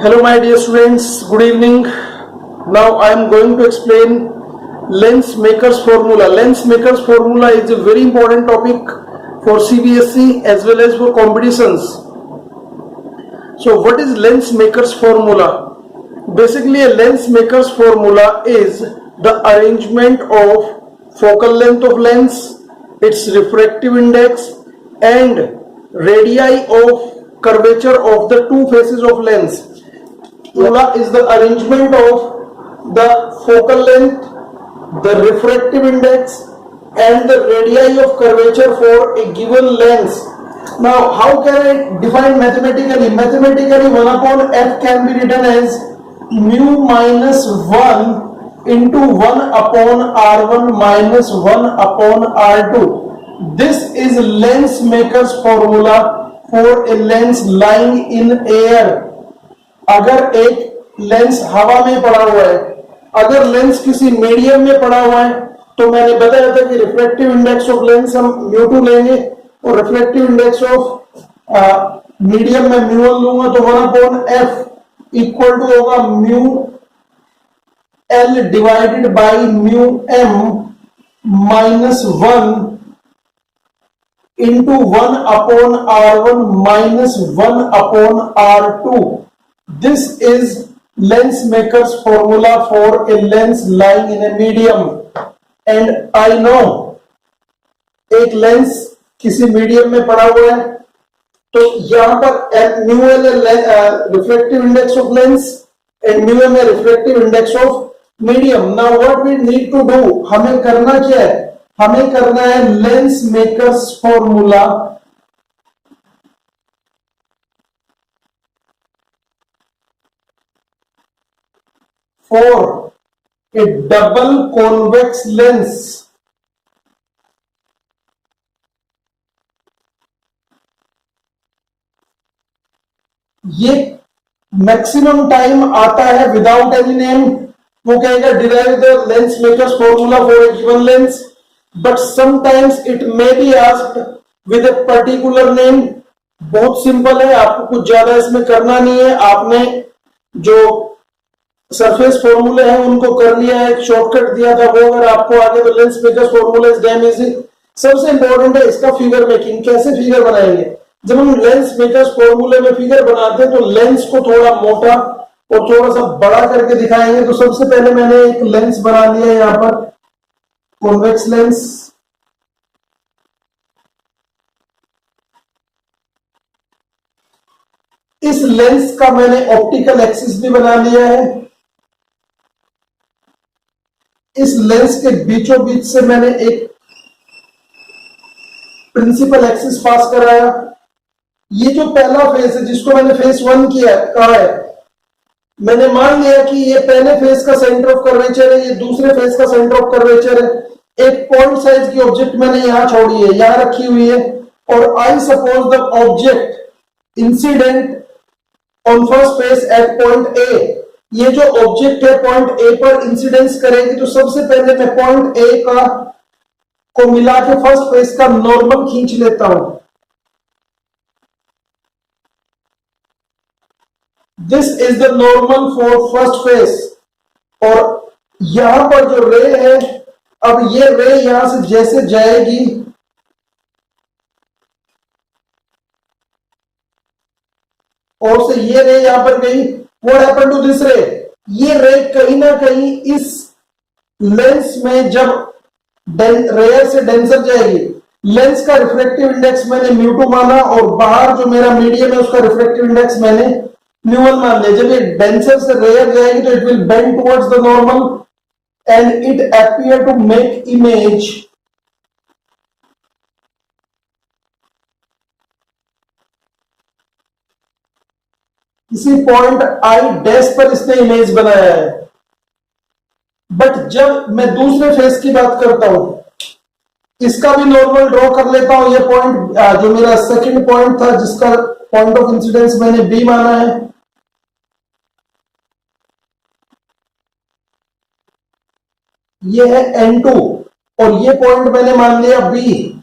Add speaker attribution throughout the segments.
Speaker 1: Hello my dear students, good evening. Now I am going to explain lens makers formula. Lens makers formula is a very important topic for CBSE as well as for competitions. So what is lens makers formula? Basically a lens makers formula is the arrangement of focal length of lens, its refractive index and radii of curvature of the two faces of lens. Formula is the arrangement of the focal length, the refractive index and the radii of curvature for a given lens. Now how can I define mathematically? Mathematically 1 upon f can be written as mu minus 1 into 1 upon r1 minus 1 upon r2. This is lens maker's formula for a lens lying in air. अगर एक lens हवा में पड़ा हुआ है, अगर lens किसी medium में पड़ा हुआ है, तो मैंने बताया था कि रिफ्रैक्टिव इंडेक्स ऑफ लेंस हम μ2 लेंगे और रिफ्रैक्टिव इंडेक्स ऑफ मीडियम में μ1 लूंगा, तो 1 अपॉन f इक्वल टू होगा mu L divided by mu M minus 1 into 1 upon r1 minus 1 upon r2. This is lens maker's formula for a lens lying in a medium. And I know एक lens किसी medium में पड़ा हुआ है, तो यहां पर mu L refractive index of lens and mu M refractive index of medium. Now what we need to do, हमें करना क्या है? हमें करना है lens makers formula for a double convex lens. ये मैक्सिमम टाइम आता है विदाउट एनी नेम. वो कहेगा derive the lens makers formula for a given lens, but sometimes it may be asked with a particular name. बहुत simple है, आपको कुछ ज्यादा इसमें करना नहीं है. आपने जो सरफेस फॉर्मूले हैं उनको कर लिया है, एक शॉर्टकट दिया था वो अगर आपको आगे, तो lens makers formula is damn easy. सबसे इंपॉर्टेंट है इसका फिगर मेकिंग. कैसे फिगर बनाएंगे? जब हम लेंस मेकर्स फॉर्मूले में फिगर बनाते हैं तो लेंस को थोड़ा मोटा और थोड़ा सा बड़ा करके दिखाएंगे. तो सबसे पहले मैंने एक लेंस बना लिया है यहां पर, कॉन्वेक्स लेंस. इस लेंस का मैंने ऑप्टिकल एक्सिस भी बना लिया है. इस लेंस के बीचों बीच से मैंने एक प्रिंसिपल एक्सिस पास कराया. ये जो पहला फेस है जिसको मैंने फेस 1 किया कहा है, मैंने मान लिया कि ये पहले फेस का सेंटर ऑफ कर्वेचर है, ये दूसरे फेस का सेंटर ऑफ कर्वेचर है. एक पॉइंट साइज की ऑब्जेक्ट मैंने यहां छोड़ी है, यहां रखी हुई है, और I suppose the object incident on first face at point A. ये जो ऑब्जेक्ट है पॉइंट ए पर इंसिडेंस करेगी, तो सबसे पहले मैं पॉइंट ए का को मिला के फर्स्ट फेस का नॉर्मल खींच लेता हूं. This is the normal for first face. और यहां पर जो रे है, अब ये रे यहां से जैसे जाएगी, और से ये रे यहां पर गई, व्हाट हैपेंड टू दिस रे? ये रे कहीं ना कहीं इस लेंस में जब रेयर से डेंसर जाएगी, लेंस का रिफ्रैक्टिव इंडेक्स मैंने μ2 माना और बाहर जो मेरा मीडियम है उसका रिफ्रैक्टिव इंडेक्स मैंने μ1 मान लिया. जब ये डेंसर से रेयर जाएगी तो it will bend towards the normal and it appear to make image किसी पॉइंट आई डैश पर इसने इमेज बनाया है. बट जब मैं दूसरे फेस की बात करता हूं, इसका भी नॉर्मल ड्रॉ कर लेता हूं. ये पॉइंट जो मेरा सेकंड पॉइंट था जिसका पॉइंट ऑफ इंसिडेंस मैंने बी माना है, ये है N2 और ये पॉइंट मैंने मान लिया बी.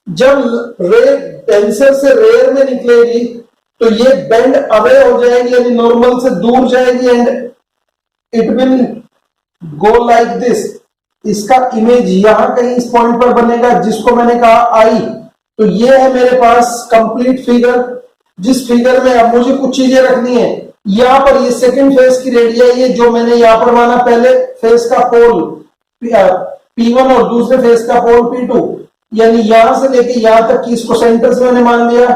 Speaker 1: जब रे डेंसर से रेयर में निकलेगी तो ये बेंड अवे हो जाएगी, यानी नॉर्मल से दूर जाएगी and it will go like this. इसका इमेज यहां कहीं इस पॉइंट पर बनेगा जिसको मैंने कहा आई। तो ये है मेरे पास कंप्लीट फिगर, जिस फिगर में अब मुझे कुछ चीजें रखनी है। यहां पर ये सेकंड फेस की रेडियाई है जो मैंने यहां पर माना, पहले फेस का पोल P1 और दूसरे फेस का पोल P2, यानी यहां से लेके यहां तक की इसको सेंटर से मैंने मान लिया।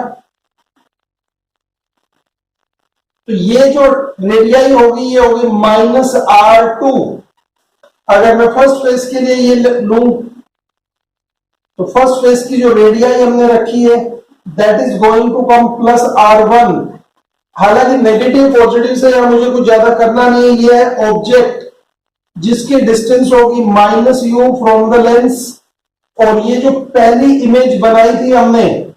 Speaker 1: तो ये जो रेडियाई होगी ये होगी -R2। अगर मैं फर्स्ट फेस के लिए ये लूं तो फर्स्ट फेस की जो रेडियाई हमने रखी है that is going to come +R1। हालांकि नेगेटिव पॉजिटिव से यहां मुझे कुछ ज्यादा करना नहीं है। ये है ऑब्जेक्ट जिसकी डिस्टेंस होगी -U फ्रॉम द लेंस। और ये जो पहली इमेज बनाई थी हमने,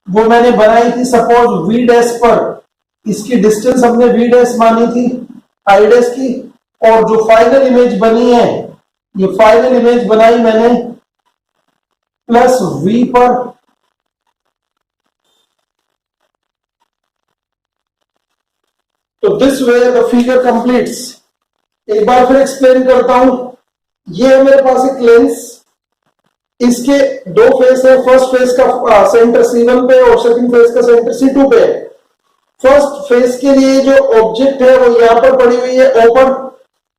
Speaker 1: वो मैंने बनाई थी सपोज V' पर, इसकी डिस्टेंस हमने V' मानी थी I' की। और जो फाइनल इमेज बनी है, ये फाइनल इमेज बनाई मैंने +V पर। तो this way the figure completes. एक बार फिर एक्सप्लेन करता हूं। ये है मेरे पास एक लेंस, इसके दो फेस है। फर्स्ट फेस का सेंटर C1 पे और सेकंड फेस का सेंटर C2 पे है। फर्स्ट फेस के लिए जो ऑब्जेक्ट है वो यहां पर पड़ी हुई है ओपर।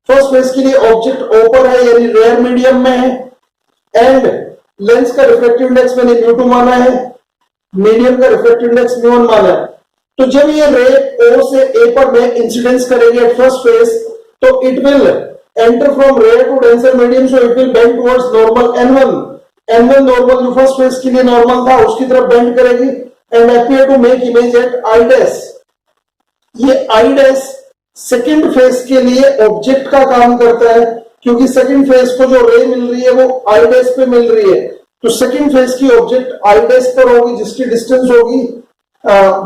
Speaker 1: फर्स्ट फेस के लिए ऑब्जेक्ट ओपर है यानी रेयर मीडियम में है। एंड लेंस का रिफ्रैक्टिव इंडेक्स मैंने μ2 माना है, मीडियम का रिफ्रैक्टिव इंडेक्स μ1 माना है। तो जब ये रे O से A पर में इंसिडेंस करेगी एट फर्स्ट फेस, तो it will enter from rare to denser medium, so it will bend towards normal N1 normal जो फर्स्ट फेस के लिए नॉर्मल था उसकी तरफ बेंड करेगी and appear to make image at I'। ये I' सेकंड फेस के लिए ऑब्जेक्ट का काम करता है, क्योंकि सेकंड फेस को जो रे मिल रही है वो I' पे मिल रही है। तो सेकंड फेस की ऑब्जेक्ट I' पर होगी जिसकी डिस्टेंस होगी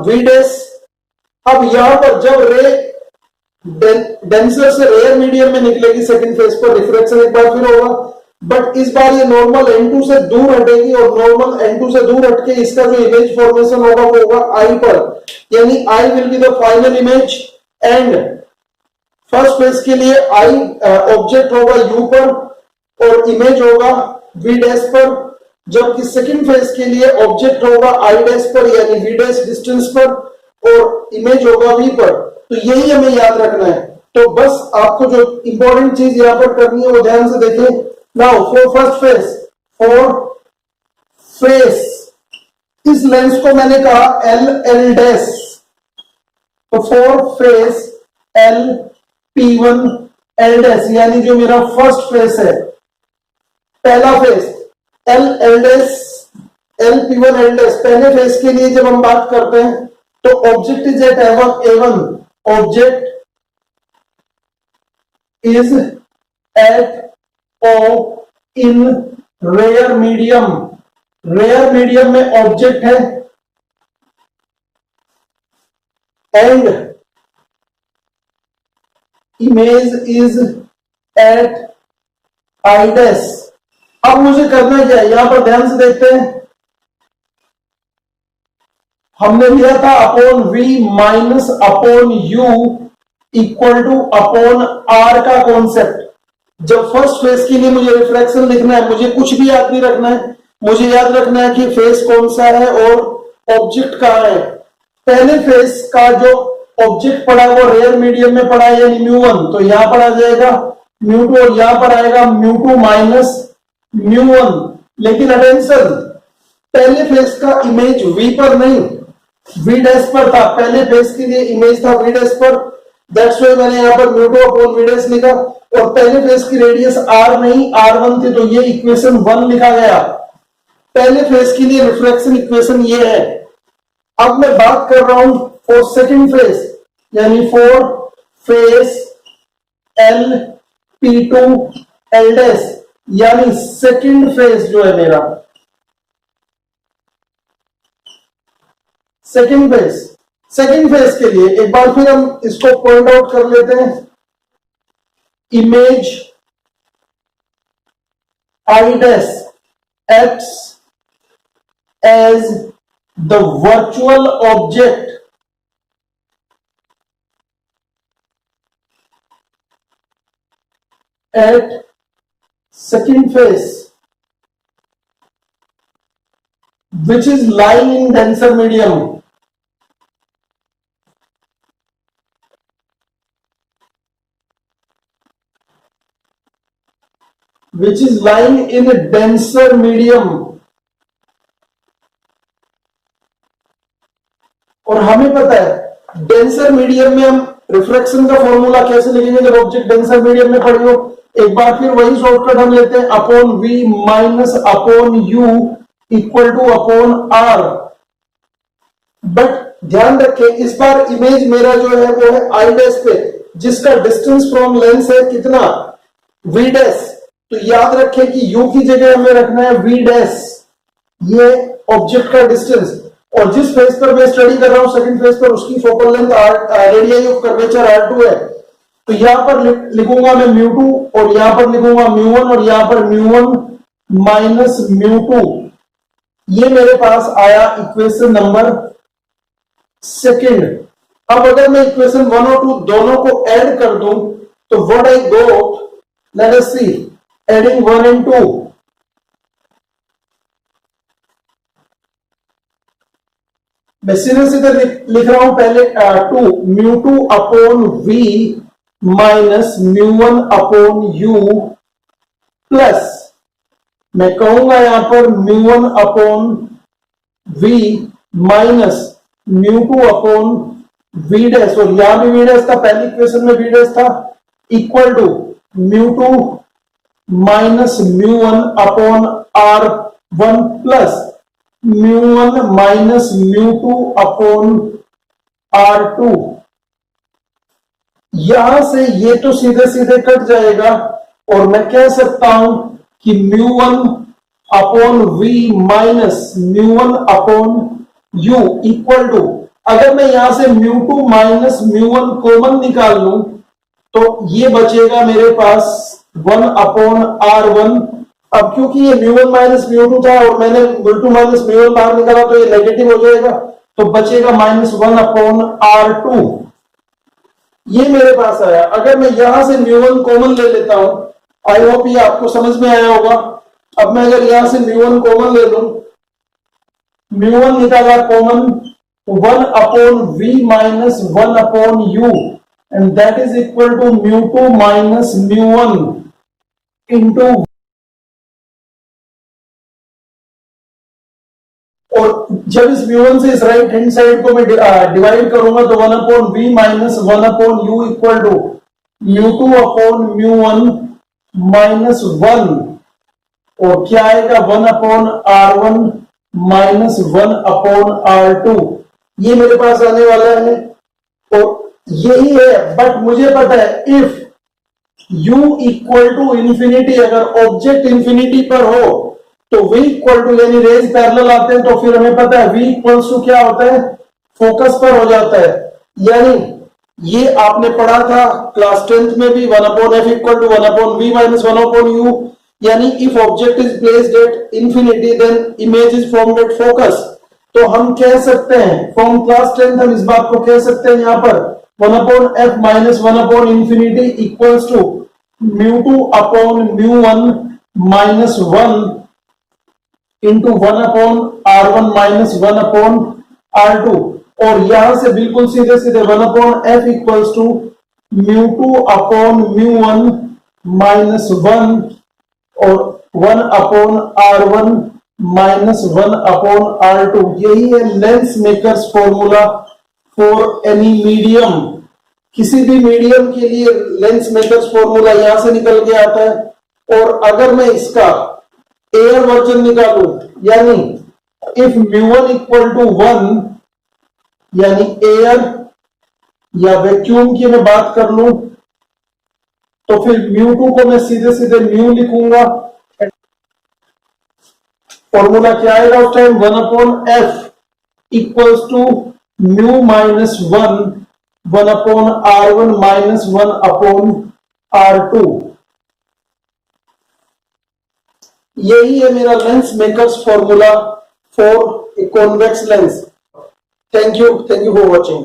Speaker 1: V'। अब यहां पर जब रे डेंसर से रेयर मीडियम में निकलेगी सेकंड फेस पर, रिफ्रैक्शन एक बार फिर होगा, बट इस बार ये नॉर्मल N2 से दूर हटेगी और नॉर्मल N2 से दूर हटके इसका जो इमेज फॉर्मेशन होगा वो होगा I पर, यानी I will be the final image. And first face के लिए I ऑब्जेक्ट होगा U पर और इमेज होगा V' पर, जबकि सेकंड फेस के लिए ऑब्जेक्ट होगा I' पर यानी V' डिस्टेंस पर और इमेज होगा V पर। तो यही हमें याद रखना है। तो बस आपको जो इंपॉर्टेंट चीज यहां पर करनी है वो ध्यान से देखें। Now for first face, for face इस लेंस को मैंने कहा L'। तो फॉर फेस LP1L', यानी जो मेरा फर्स्ट फेस है, पहला फेस LP1L'। पहले फेस के लिए जब हम बात करते हैं तो object is at A1, object is at O in rare medium. Rare medium में ऑब्जेक्ट है and image is at I'। अब मुझे करना क्या है, यहां पर ध्यान से देखते हैं। हमने लिया था upon V minus upon U equal to upon R का कॉन्सेप्ट। जब फर्स्ट फेस के लिए मुझे रिफ्रैक्शन लिखना है, मुझे कुछ भी याद नहीं रखना है, मुझे याद रखना है कि फेस कौन सा है और ऑब्जेक्ट कहां है। पहले फेस का जो ऑब्जेक्ट पड़ा वो रेयर मीडियम में पड़ा है यानी μ1, तो यहां पर आ जाएगा μ2 और यहां पर आएगा μ2 माइनस μ1। लेकिन अटेंशन, पहले फेस का इमेज V पर नहीं V' पर था। पहले फेस के लिए इमेज था V' पर, दैट्स व्हाई मैंने यहां पर μ2 अपॉन V' लिखा। और पहले फेस की रेडियस R नहीं R1 थी, तो ये इक्वेशन 1 लिखा गया। पहले फेस के लिए रिफ्रैक्शन इक्वेशन ये है। अब मैं बात कर रहा हूं फॉर सेकंड फेस, यानी फॉर फेस LP2L', यानी सेकंड फेस जो है मेरा, सेकंड फेस के लिए एक बार फिर हम इसको पॉइंट आउट कर लेते हैं। Image I' acts as the virtual object at second phase which is lying in denser medium. Which is lying in a denser medium. और हमें पता है डेंसर मीडियम में हम रिफ्रैक्शन का फॉर्मूला कैसे लिखेंगे जब ऑब्जेक्ट डेंसर मीडियम में पड़ी हो। एक बार फिर वही शॉर्टकट हम लेते हैं, upon V minus upon U equal to upon R. But ध्यान रखें इस बार इमेज मेरा जो है वो है आई डैश पे, जिसका डिस्टेंस फ्रॉम लेंस है कितना, वी डैश। तो याद रखें कि यू की जगह हमें रखना है वी डैश, ये ऑब्जेक्ट का डिस्टेंस। और जिस फेस पर मैं स्टडी कर रहा हूं सेकंड फेस पर, उसकी focal length radius of curvature r2 है। तो यहां पर लिखूंगा मैं μ2 और यहां पर लिखूंगा μ1 और यहां पर μ1 माइनस μ2। ये मेरे पास आया इक्वेशन नंबर सेकंड। अब अगर मैं इक्वेशन 1 और 2 दोनों को ऐड कर दूं तो what I got, let us see, adding 1 and 2, मैं सीधे सीधे लिख रहा हूं पहले 2 μ2 upon v minus μ1 upon u plus मैं कहूंगा यहां पर μ1 upon v minus μ2 upon v dash, और यहां भी v डैश था, पहली इक्वेशन में v डैश था, equal to μ2 minus μ1 upon r1 plus μ1 minus μ2 upon r2। यहां से ये तो सीधे सीधे कट जाएगा और मैं कह सकता हूं कि μ1 upon v minus μ1 upon u equal to, अगर मैं यहां से μ2 माइनस μ1 कॉमन निकाल लूं तो ये बचेगा मेरे पास 1 अपॉन r1। अब क्योंकि ये μ1 माइनस μ2 था और मैंने μ2 माइनस μ1 बाहर निकाला तो ये नेगेटिव हो जाएगा, तो बचेगा माइनस 1 अपॉन r2। ये मेरे पास आया। अगर मैं यहां से μ1 कॉमन ले लेता हूं, आई होप ये आपको समझ में आया होगा। अब मैं अगर यहां से μ1 कॉमन ले लूं, μ1 निकाला common, 1 upon v minus 1 upon u and that is equal to μ2 minus μ1 into, और जब इस μ1 से इस राइट हैंड साइड को मैं डिवाइड करूंगा तो 1 upon v minus 1 upon u equal to μ2 upon μ1 minus 1, और क्या आएगा 1 upon r1 minus 1 upon r2। ये मेरे पास आने वाला है और यही है। बट मुझे पता है if u equal to infinity, अगर ऑब्जेक्ट इंफिनिटी पर हो तो v इक्वल टू, यानी रेज पैरेलल आते हैं तो फिर हमें पता है v इक्वल्स टू क्या होता है, फोकस पर हो जाता है। यानी ये आपने पढ़ा था क्लास 10th में भी, 1 upon f equal to 1 upon v minus 1 upon u, यानी if object is placed at infinity then image is formed at focus. तो हम कह सकते हैं फ्रॉम क्लास 10th हम इस बात को कह सकते हैं यहां पर 1 upon f minus 1 upon infinity equals to μ2 upon μ1 minus 1 into 1 upon r1 minus 1 upon r2, और यहां से बिल्कुल सीधे सीधे 1 upon f equals to μ2 upon μ1 minus 1 और 1 upon r1 minus 1 upon r2। यही है lens makers formula for any medium. किसी भी मीडियम के लिए लेंस मेकर्स फॉर्मूला यहां से निकल के आता है। और अगर मैं इसका एयर वर्जन निकालू, यानी इफ μ1 इक्वल टू 1, यानी एयर या वैक्यूम की मैं बात कर लूं तो फिर μ2 को मैं सीधे सीधे म्यू लिखूंगा। फॉर्मूला क्या आएगा उस time, 1 upon f equals to mu minus 1 upon r1 minus 1 upon r2। यही है मेरा lens makers formula for a convex lens. Thank you for watching.